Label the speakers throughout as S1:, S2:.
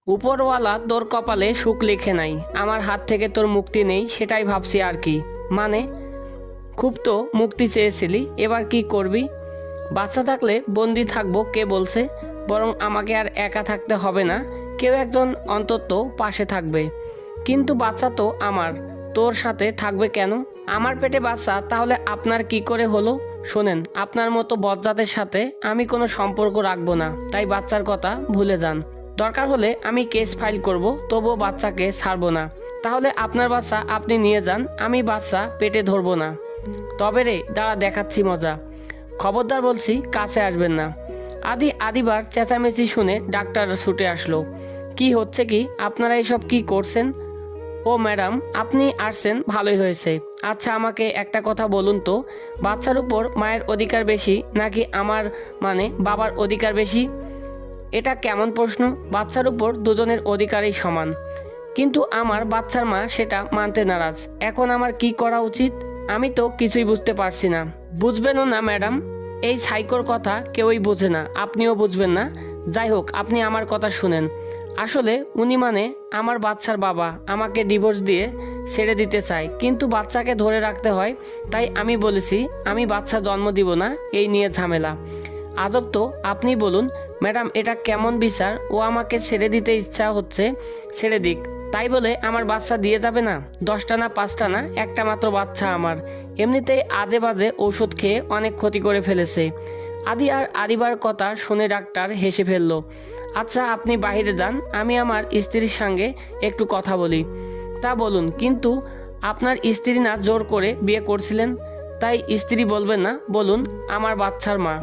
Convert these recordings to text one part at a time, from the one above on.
S1: উপরওয়ালা তোর কপালে সুখ লিখে নাই, আমার হাত থেকে তোর মুক্তি নেই সেটাই ভাবছি আর কি। মানে খুব তো মুক্তি চেয়েছিলি, এবার কি করবি? বাচ্চা থাকলে বন্দি থাকবো কে বলছে? বরং আমাকে আর একা থাকতে হবে না, কেউ একজন অন্তত পাশে থাকবে। কিন্তু বাচ্চা তো আমার, তোর সাথে থাকবে কেন? আমার পেটে বাচ্চা, তাহলে আপনার কি করে হলো? শোনেন, আপনার মতো বজ্জাতের সাথে আমি কোনো সম্পর্ক রাখবো না, তাই বাচ্চার কথা ভুলে যান। দরকার হলে আমি কেস ফাইল করব, তবুও বাচ্চাকে ছাড়বো না। তাহলে আপনার বাচ্চা আপনি নিয়ে যান, আমি বাচ্চা পেটে ধরবো না। তবে রে দাঁড়া, দেখাচ্ছি মজা। খবরদার বলছি, কাছে আসবেন না। আদিবার চেঁচামেচি শুনে ডাক্তার ছুটে আসলো। কি হচ্ছে কি? আপনারা এসব কি করছেন? ও ম্যাডাম, আপনি আসছেন, ভালোই হয়েছে। আচ্ছা আমাকে একটা কথা বলুন তো, বাচ্চার উপর মায়ের অধিকার বেশি নাকি আমার মানে বাবার অধিকার বেশি? এটা কেমন প্রশ্ন? বাচ্চার উপর দুজনের অধিকারই সমান, কিন্তু আমার বাচ্চার মা সেটা মানতে নারাজ। এখন আমার কি করা উচিত? আমি তো কিছুই বুঝতে পারছি না। বুঝবেনও না ম্যাডাম, এই সাইকোর কথা কেউই বোঝে না, আপনিও বুঝবেন না। যাই হোক, আপনি আমার কথা শুনেন। আসলে উনি মানে আমার বাচ্চার বাবা আমাকে ডিভোর্স দিয়ে ছেড়ে দিতে চায়, কিন্তু বাচ্চাকে ধরে রাখতে হয়। তাই আমি বলেছি আমি বাচ্চা জন্ম দিব না, এই নিয়ে ঝামেলা। আজব তো, আপনি বলুন ম্যাডাম, এটা কেমন বিচার? ও আমাকে ছেড়ে দিতে ইচ্ছা হচ্ছে, ছেড়ে দিক, তাই বলে আমার বাচ্চা দিয়ে যাবে না? 10টা না 5টা না, একটা মাত্র বাচ্চা আমার। এমনিতেই আজে বাজে ঔষধ খেয়ে অনেক ক্ষতি করে ফেলেছে। আদিবার কথা শুনে ডাক্তার হেসে ফেলল। আচ্ছা আপনি বাইরে যান, আমি আমার স্ত্রীর সঙ্গে একটু কথা বলি। তা বলুন, কিন্তু আপনার স্ত্রী না জোর করে বিয়ে করছিলেন, তাই স্ত্রী বলবেন না, বলুন আমার বাচ্চার মা।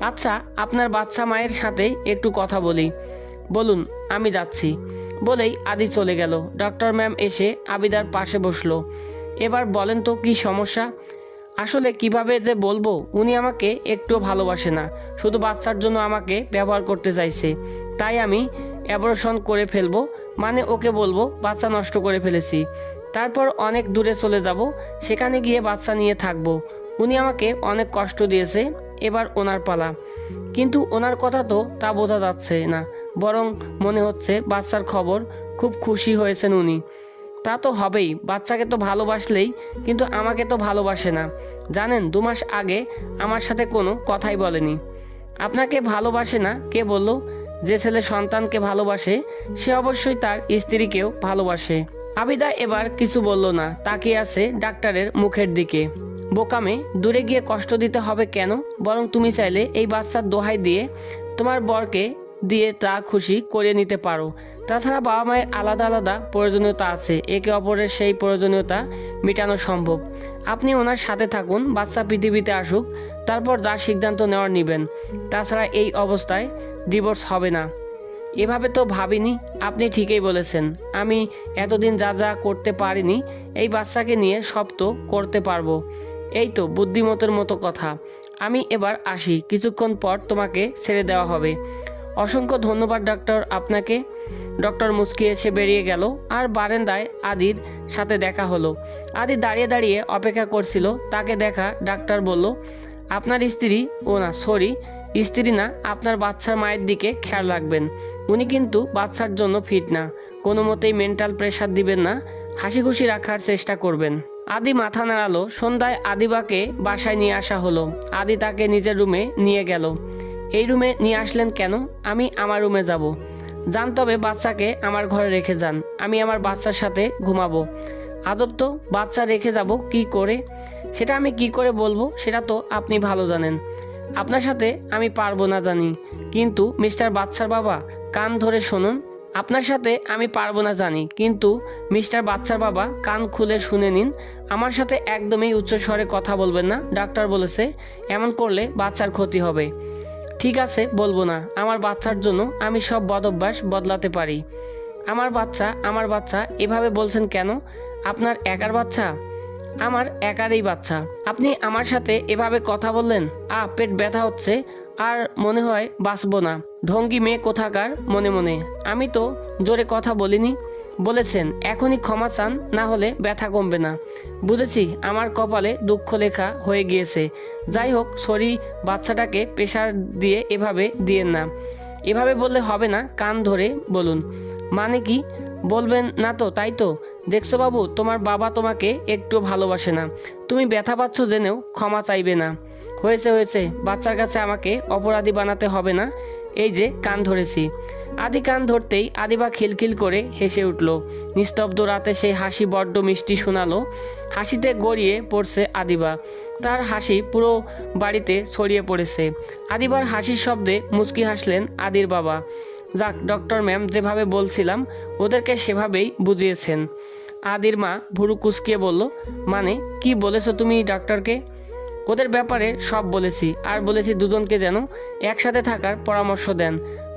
S1: আচ্ছা আপনার বাচ্চা মায়ের সাথে একটু কথা বলি। বলুন, আমি যাচ্ছি। বলেই আদি চলে গেল। ডক্টর ম্যাম এসে আবিদার পাশে বসলো। এবার বলেন তো কি সমস্যা? আসলে কিভাবে যে বলবো, উনি আমাকে একটুও ভালোবাসে না, শুধু বাচ্চার জন্য আমাকে ব্যবহার করতে চাইছে। তাই আমি অ্যাবর্শন করে ফেলবো, মানে ওকে বলবো বাচ্চা নষ্ট করে ফেলেছি, তারপর অনেক দূরে চলে যাব, সেখানে গিয়ে বাচ্চা নিয়ে থাকবো। উনি আমাকে অনেক কষ্ট দিয়েছে, এবার ওনার পালা। কিন্তু ওনার কথা তো তা বোঝা যাচ্ছে না, বরং মনে হচ্ছে বাচ্চার খবর খুব খুশি হয়েছেন উনি। তা তো হবেই, বাচ্চাকে তো ভালোবাসলেই, কিন্তু আমাকে তো ভালোবাসে না। জানেন, 2 মাস আগে আমার সাথে কোনো কথাই বলেনি। আপনাকে ভালোবাসে না কে বলল? যে ছেলে সন্তানকে ভালোবাসে সে অবশ্যই তার স্ত্রীকেও ভালোবাসে। আবিদা এবার কিছু বলল না, তাকিয়ে আছে ডাক্তারের মুখের দিকে। বোকামে, দূরে গিয়ে কষ্ট দিতে হবে কেন? বরং তুমি চাইলে এই বাচ্চার দোহাই দিয়ে তোমার বরকে দিয়ে তা খুশি করে নিতে পারো। তাছাড়া বাবা মায়ের আলাদা আলাদা প্রয়োজনীয়তা আছে, একে অপরের সেই প্রয়োজনীয়তা মেটানো সম্ভব। আপনি ওনার সাথে থাকুন, বাচ্চা পৃথিবীতে আসুক, তারপর যা সিদ্ধান্ত নেওয়ার নেবেন। তাছাড়া এই অবস্থায় ডিভোর্স হবে না। এভাবে তো ভাবিনি। আপনি ঠিকই বলেছেন, আমি এতদিন যা যা করতে পারিনি, এই বাচ্চাকে নিয়ে সব তো করতে পারবো। এই তো বুদ্ধিমতের মতো কথা। আমি এবার আসি, কিছুক্ষণ পর তোমাকে ছেড়ে দেওয়া হবে। অসংখ্য ধন্যবাদ ডাক্তার আপনাকে। ডক্টর মুচকি এসে বেরিয়ে গেল। আর বারান্দায় আদির সাথে দেখা হলো। আদি দাঁড়িয়ে দাঁড়িয়ে অপেক্ষা করছিল তাকে দেখা। ডাক্তার বলল, আপনার স্ত্রী, ও না সরি স্ত্রী না, আপনার বাচ্চার মায়ের দিকে খেয়াল রাখবেন। উনি কিন্তু বাচ্চার জন্য ফিট না, কোনো মতেই মেন্টাল প্রেশার দিবেন না, হাসি খুশি রাখার চেষ্টা করবেন। আদি মাথা নাড়ালো। সন্ধ্যায় আদিবাকে বাসায় নিয়ে আসা হলো। আদি তাকে নিজের রুমে নিয়ে গেল। এই রুমে নিয়ে আসলেন কেন? আমি আমার রুমে যাব। যান, তবে বাচ্চাকে আমার ঘরে রেখে যান, আমি আমার বাচ্চার সাথে ঘুমাবো। আজব তো, বাচ্চা রেখে যাব কি করে? সেটা আমি কি করে বলবো, সেটা তো আপনি ভালো জানেন। আপনার সাথে আমি পারবো না জানি, কিন্তু মিস্টার বাচ্চার বাবা, কান ধরে শুনুন। আপনার সাথে আমি পারবো না জানি, কিন্তু মিস্টার বাচ্চার বাবা, কান খুলে শুনে নিন। আমার সাথে একদমই উচ্চস্বরে কথা বলবেন না, ডাক্তার বলেছে এমন করলে বাচ্চার ক্ষতি হবে। ঠিক আছে, বলবো না। আমার বাচ্চার জন্য আমি সব বদভ্যাস বদলাতে পারি। আমার বাচ্চা এভাবে বলছেন কেন? আপনার একার বাচ্চা? আমার একারই বাচ্চা। আপনি আমার সাথে এভাবে কথা বললেন, পেট ব্যথা হচ্ছে, আর মনে হয় বাঁচবো না। ঢঙ্গি মেয়ে কোথাকার। মনে মনে, আমি তো জোরে কথা বলিনি। বলেছেন এখনই ক্ষমা চান, না হলে ব্যথা কমবে না। বুঝেছি, আমার কপালে দুঃখ লেখা হয়ে গিয়েছে। যাই হোক, সরি, বাচ্চাটাকে প্রেশার দিয়ে এভাবে দিয়েন না। এভাবে বললে হবে না, কান ধরে বলুন। মানে কি বলবেন না তো? তাই তো, দেখছো বাবু, তোমার বাবা তোমাকে একটু ভালোবাসে না। তুমি ব্যথা পাচ্ছ জেনেও ক্ষমা চাইবে না। হয়েছে হয়েছে, বাচ্চার কাছে আমাকে অপরাধী বানাতে হবে না। এই যে কান ধরেছি। আদি কান ধরতেই আদিবা খিলখিল করে হেসে উঠল। নিস্তব্ধ রাতে সেই হাসি বড্ড মিষ্টি শোনালো। হাসিতে গড়িয়ে পড়ছে আদিবা। তার হাসি পুরো বাড়িতে ছড়িয়ে পড়েছে। আদিবার হাসির শব্দে মুচকি হাসলেন আদির বাবা। যাক, ডক্টর ম্যাম যেভাবে বলছিলাম ওদেরকে সেভাবেই বুঝিয়েছেন। আদির মা ভুরু কুচকিয়ে বলল, মানে কি বলেছো তুমি ডাক্তারকে? ওদের ব্যাপারে সব বলেছি, আর বলেছি দুজনকে যেন একসাথে থাকার পরামর্শ দেন।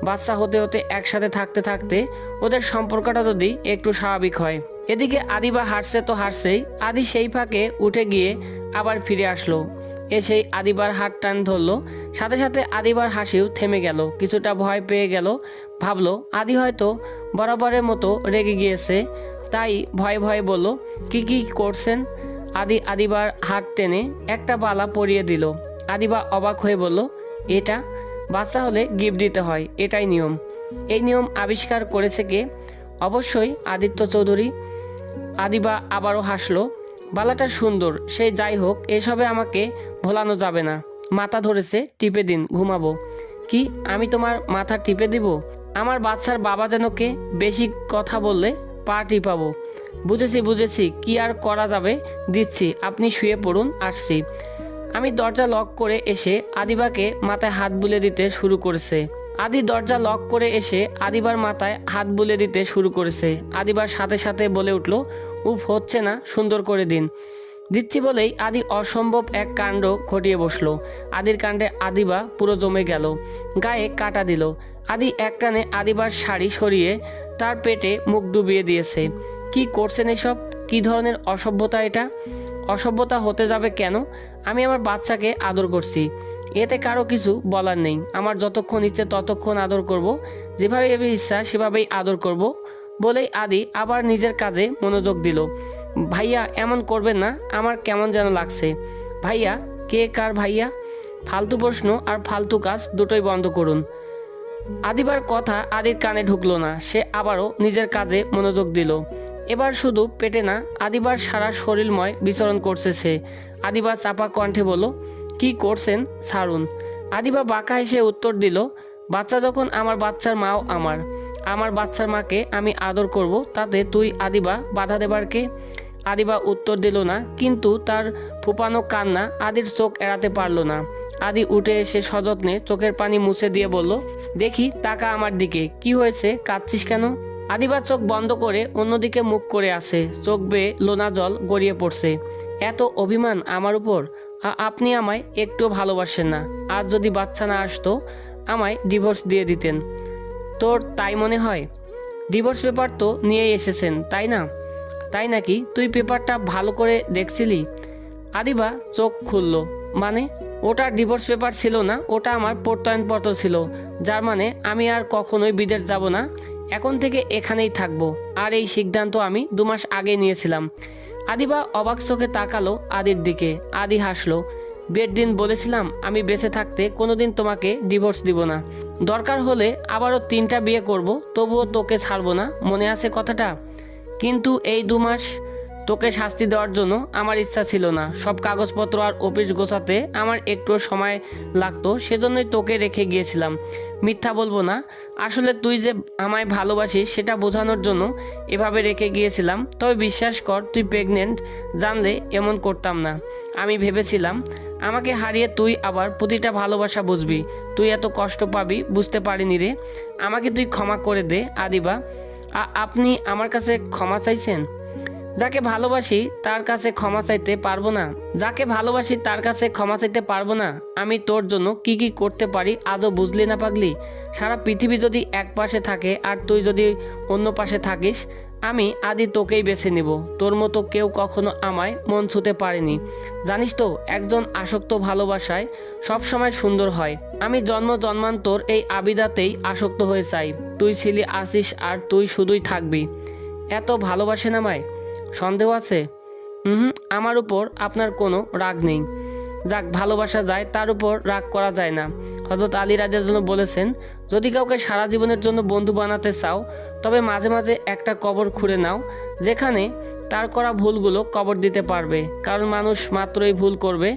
S1: বাচ্চা হতে হতে একসাথে থাকতে থাকতে ওদের সম্পর্কটা যদি একটু স্বাভাবিক হয়। এদিকে আদিবা হাসছে তো হাসছেই। আদি সেই ফাঁকে উঠে গিয়ে আবার ফিরে আসলো। এসেই আদিবার হাত টান ধরলো। সাথে সাথে আদিবার হাসিও থেমে গেল। কিছুটা ভয় পেয়ে গেল। ভাবলো আদি হয়তো বরাবরের মতো রেগে গিয়েছে, তাই ভয়ে ভয়ে বলল, কি কি করছেন? আদিবার হাত টেনে একটা বালা পরিয়ে দিল। আদিবা অবাক হয়ে বলল, এটা? বাচ্চা হলে গিফট দিতে হয়, এটাই নিয়ম। এই নিয়ম আবিষ্কার করেছে কে? অবশ্যই আদিত্য চৌধুরী। আদিবা আবারও হাসলো। বালাটা সুন্দর, সে যাই হোক, এসবে আমাকে ভোলানো যাবে না। মাথা ধরেছে, টিপে দিন, ঘুমাবো। কি, আমি তোমার মাথা টিপে দিব? আমার বাচ্চার বাবা যেন কে? বেশি কথা বললে পা টিপাবো। বুঝেছি বুঝেছি, কি আর করা যাবে, দিচ্ছি, আপনি শুয়ে পড়ুন, আসছি। আমি দরজা লক করে এসে আদিবাকে মাথায় হাত বুলিয়ে দিতে শুরু করেছে। আদি দরজা লক করে এসে আদিবার মাথায় হাত বুলিয়ে দিতে শুরু করেছে। আদিবার সাথে সাথে বলে উঠল, উফ, হচ্ছে না, সুন্দর করে দিন। দিচ্ছি বলেই আদি অসম্ভব এক কাণ্ড ঘটিয়ে বসলো। আদির কাণ্ডে আদিবা পুরো জমে গেল, গায়ে কাটা দিল। আদি একটানে আদিবার শাড়ি সরিয়ে তার পেটে মুখ ডুবিয়ে দিয়েছে। কি করছেন এসব? কি ধরনের অসভ্যতা এটা? অসভ্যতা হতে যাবে কেন? আমি আমার বাচ্চাকে আদর করছি, এতে কারো কিছু বলার নেই। আমার যতক্ষণ ইচ্ছে ততক্ষণ আদর করব, যেভাবে ইচ্ছা সেভাবেই আদর করব। বলেই আদি আবার নিজের কাজে মনোযোগ দিল। ভাইয়া, এমন করবেন না, আমার কেমন যেন লাগছে। ভাইয়া? কে কার ভাইয়া? ফালতু প্রশ্ন আর ফালতু কাজ দুটোই বন্ধ করুন। আদিবার কথা আদির কানে ঢুকলো না। সে আবারও নিজের কাজে মনোযোগ দিল। এবার শুধু পেটে না, আদিবার সারা শরীরময় বিচরণ করছে সে। আদিবা চাপা কণ্ঠে বলল, কি করছেন, ছাড়ুন। আদিবা বাঁকা হেসে উত্তর দিল, বাচ্চা যখন আমার, বাচ্চার মাও আমার। আমার বাচ্চার মাকে আমি আদর করব, তাতে তুই আদিবা বাধা দেবার কে? আদিবা উত্তর দিল না, কিন্তু তার ফুপানো কান্না আদির চোখ এড়াতে পারল না। আদি উঠে এসে সযত্নে চোখের পানি মুছে দিয়ে বলল, দেখি, তাকা আমার দিকে, কি হয়েছে, কাঁদছিস কেন? আদিবা চোখ বন্ধ করে অন্যদিকে মুখ করে আছে। চোখ বেয়ে লোনা জল গড়িয়ে পড়ছে। এত অভিমান আমার উপর? আপনি আমায় একটু ভালোবাসেন না। আজ যদি বাচ্চা না আসতো আমায় ডিভোর্স দিয়ে দিতেন। তোর তাই মনে হয়? ডিভোর্স পেপার তো নিয়েই এসেছেন, তাই না? তাই নাকি? তুই পেপারটা ভালো করে দেখছিলি? আদিবা চোখ খুলল। মানে? ওটা ডিভোর্স পেপার ছিল না, ওটা আমার প্রত্যয়নপত্র ছিল, যার মানে আমি আর কখনোই বিদেশ যাব না, এখন থেকে এখানেই থাকবো। আর এই সিদ্ধান্ত আমি 2 মাস আগে নিয়েছিলাম। আদিবা অবাক চোখে তাকালো আদির দিকে। আদি হাসলো। বিয়ের দিন বলেছিলাম আমি বেঁচে থাকতে কোনোদিন তোমাকে ডিভোর্স দিব না। দরকার হলে আবারও 3টা বিয়ে করব, তবুও তোকে ছাড়বো না, মনে আছে কথাটা? কিন্তু এই 2 মাস তোকে শাস্তি দেওয়ার জন্য আমার ইচ্ছা ছিল না। সব কাগজপত্র আর অফিস গোছাতে আমার একটু সময় লাগতো, সেজন্যই তোকে রেখে গিয়েছিলাম। মিথ্যা বলবো না, আসলে তুই যে আমায় ভালোবাসিস সেটা বোঝানোর জন্য এভাবে রেখে গিয়েছিলাম। তবে বিশ্বাস কর, তুই প্রেগনেন্ট জানলে এমন করতাম না। আমি ভেবেছিলাম আমাকে হারিয়ে তুই আবার প্রতিটা ভালোবাসা বুঝবি। তুই এত কষ্ট পাবি বুঝতে পারিনি রে। আমাকে তুই ক্ষমা করে দে আদিবা। আপনি আমার কাছে ক্ষমা চাইছেন? যাকে ভালোবাসি তার কাছে ক্ষমা চাইতে পারবো না? যাকে ভালোবাসি তার কাছে ক্ষমা চাইতে পারবো না? আমি তোর জন্য কি কি করতে পারি আজও বুঝলি না পাগলি? সারা পৃথিবী যদি এক পাশে থাকে আর তুই যদি অন্য পাশে থাকিস, আমি আদি তোকেই বেছে নিব। তোর মতো কেউ কখনো আমায় মন ছুঁতে পারেনি। জানিস তো, একজন আসক্ত ভালোবাসায় সবসময় সুন্দর হয়। আমি জন্ম জন্মান্তর এই আবিদাতেই আসক্ত হয়ে চাই। তুই ছিলি, আসিস, আর তুই শুধুই থাকবি। এত ভালোবাসেন আমায়? সন্দেহ আছে? আমার উপর আপনার কোনো রাগ নেই। যাক, ভালোবাসা যায়, তার উপর রাগ করা যায় না। হযরত আলী রাদিয়াল্লাহু আনহু বলেছেন, যদি কাউকে সারা জীবনের জন্য বন্ধু বানাতে চাও, তবে মাঝে মাঝে একটা কবর খুঁড়ে নাও, যেখানে তার করা ভুলগুলো কবর দিতে পারবে, কারণ মানুষ মাত্রই ভুল করবে।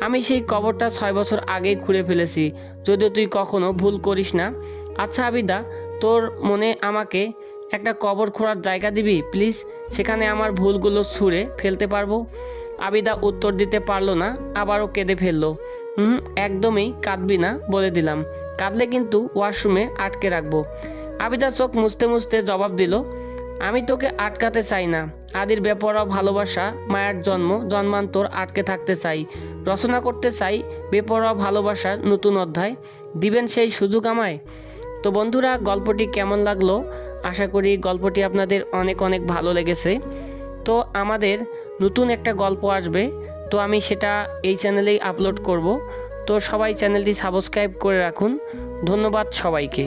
S1: আমি সেই কবরটা 6 বছর আগেই খুঁড়ে ফেলেছি, যদিও তুই কখনো ভুল করিস না। আচ্ছা আবিদা, তোর মনে আমাকে একটা কবর খোঁড়ার জায়গা দিবি প্লিজ, সেখানে আমার ভুলগুলো ছুঁড়ে ফেলতে পারবো। আবিদা উত্তর দিতে পারলো না, আবারও কেঁদে ফেললো। একদমই কাঁদবি না বলে দিলাম, কাঁদলে কিন্তু ওয়াশরুমে আটকে রাখবো। আবিদা চোখ মুছতে মুছতে জবাব দিল, আমি তোকে আটকাতে চাই না। আদির বেপরোয়া ভালোবাসা, মায়ের জন্মান্তর আটকে থাকতে চাই, রচনা করতে চাই বেপরোয়া ভালোবাসার নতুন অধ্যায়। দিবেন সেই সুযোগ আমায়? তো বন্ধুরা, গল্পটি কেমন লাগলো? আশা করি গল্পটি আপনাদের অনেক অনেক ভালো লেগেছে। তো আমাদের নতুন একটা গল্প আসবে, তো আমি সেটা এই চ্যানেলেই আপলোড করব। তো সবাই চ্যানেলটি সাবস্ক্রাইব করে রাখুন। ধন্যবাদ সবাইকে।